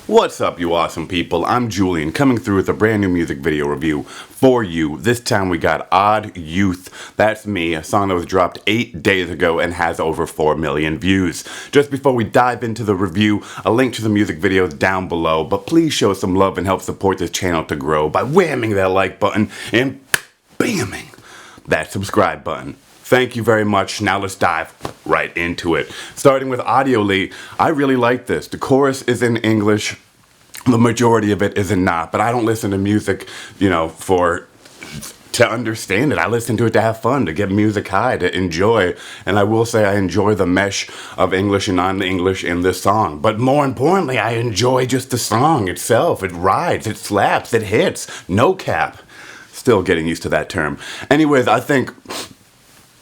What's up, you awesome people? I'm Julian, coming through with a brand new music video review for you. This time we got Odd That's Me, a song that was dropped 8 days ago and has over 4 million views. Just before we dive into the review, a link to the music video is down below, but please show some love and help support this channel to grow by whamming that like button and bamming that subscribe button. Thank you very much. Now let's dive right into it. Starting with audially, I really like this. The chorus is in English. The majority of it is not, but I don't listen to music, to understand it. I listen to it to have fun, to get music high, to enjoy. And I will say I enjoy the mesh of English and non-English in this song. But more importantly, I enjoy just the song itself. It rides, it slaps, it hits. No cap. Still getting used to that term. Anyways, I think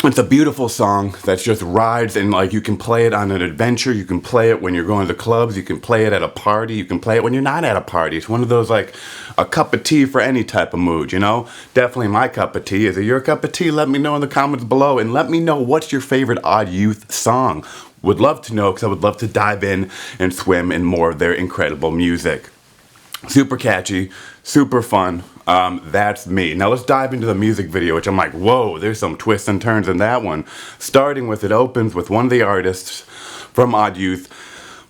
it's a beautiful song that just rides, and like you can play it on an adventure, you can play it when you're going to clubs, you can play it at a party, you can play it when you're not at a party. It's one of those like a cup of tea for any type of mood, you know? Definitely my cup of tea. Is it your cup of tea? Let me know in the comments below, and let me know what's your favorite Odd Youth song. Would love to know, because I would love to dive in and swim in more of their incredible music. Super catchy, super fun. That's me. Now let's dive into the music video, which I'm like, whoa, there's some twists and turns in that one. Starting with, it opens with one of the artists from Odd Youth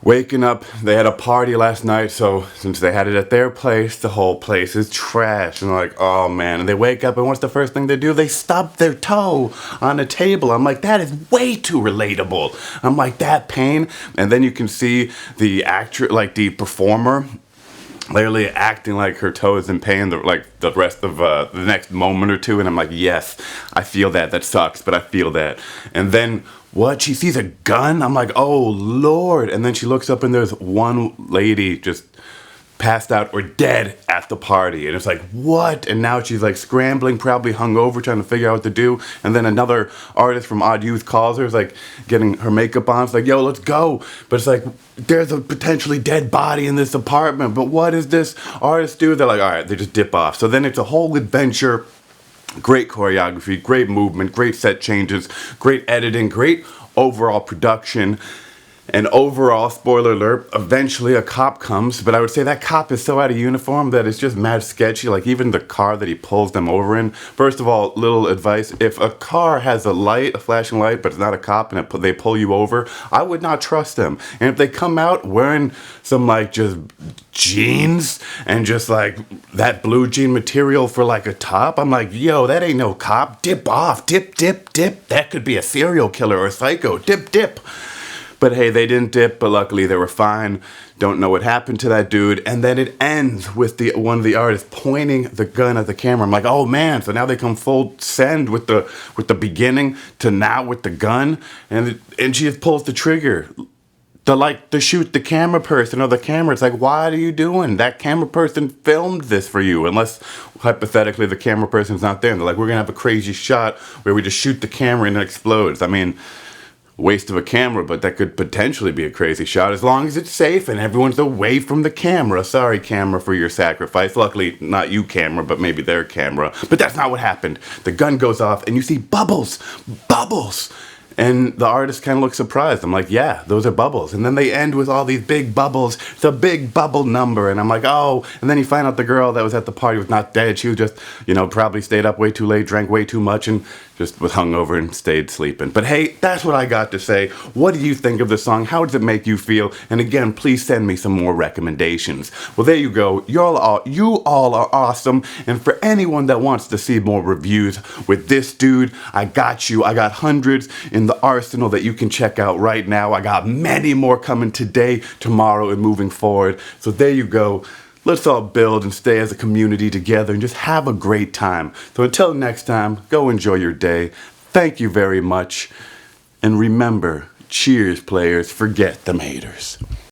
waking up. They had a party last night, so since they had it at their place, the whole place is trash. And they're like, oh man. And they wake up, and what's the first thing they do? They stub their toe on a table. I'm like, that is way too relatable. I'm like, that pain. And then you can see the actor, like the performer, literally acting like her toe is in pain the rest of the next moment or two, and I'm like, yes, I feel that. That sucks, but I feel that. And then what? She sees a gun? I'm like, oh Lord. And then she looks up, and there's one lady just passed out or dead at the party, and it's like, what? And now she's like scrambling, probably hungover, trying to figure out what to do. And then another artist from Odd Youth calls her, is like getting her makeup on. It's like, yo, let's go. But it's like, there's a potentially dead body in this apartment, but what does this artist do? They're like, all right, they just dip off. So then it's a whole adventure. Great choreography, great movement, great set changes, great editing, great overall production. And overall, spoiler alert, eventually a cop comes, but I would say that cop is so out of uniform that it's just mad sketchy. Like even the car that he pulls them over in. First of all, little advice, if a car has a light, a flashing light, but it's not a cop, and they pull you over, I would not trust them. And if they come out wearing some like just jeans and just like that blue jean material for like a top, I'm like, yo, that ain't no cop. Dip off, dip, dip, dip. That could be a serial killer or a psycho. Dip, dip. But hey, they didn't dip, but luckily they were fine. Don't know what happened to that dude. And then it ends with one of the artists pointing the gun at the camera. I'm like, oh man, so now they come full send with the beginning to now with the gun. And she just pulls the trigger. To shoot the camera person or the camera. It's like, what are you doing? That camera person filmed this for you. Unless, hypothetically, the camera person's not there. And they're like, we're going to have a crazy shot where we just shoot the camera and it explodes. I mean, waste of a camera, but that could potentially be a crazy shot as long as it's safe and everyone's away from the camera. Sorry, camera, for your sacrifice. Luckily, not you, camera, but maybe their camera. But that's not what happened. The gun goes off and you see bubbles. Bubbles! And the artist kind of looks surprised. I'm like, yeah, those are bubbles. And then they end with all these big bubbles. It's a big bubble number. And I'm like, oh. And then you find out the girl that was at the party was not dead. She was just, probably stayed up way too late, drank way too much, and just was hungover and stayed sleeping. But hey, that's what I got to say. What do you think of the song? How does it make you feel? And again, please send me some more recommendations. Well, there you go. You all are awesome. And for anyone that wants to see more reviews with this dude, I got you. I got hundreds in the arsenal that you can check out right now. I got many more coming today, tomorrow, and moving forward. So there you go. Let's all build and stay as a community together and just have a great time. So until next time, go enjoy your day. Thank you very much. And remember, cheers, players. Forget them haters.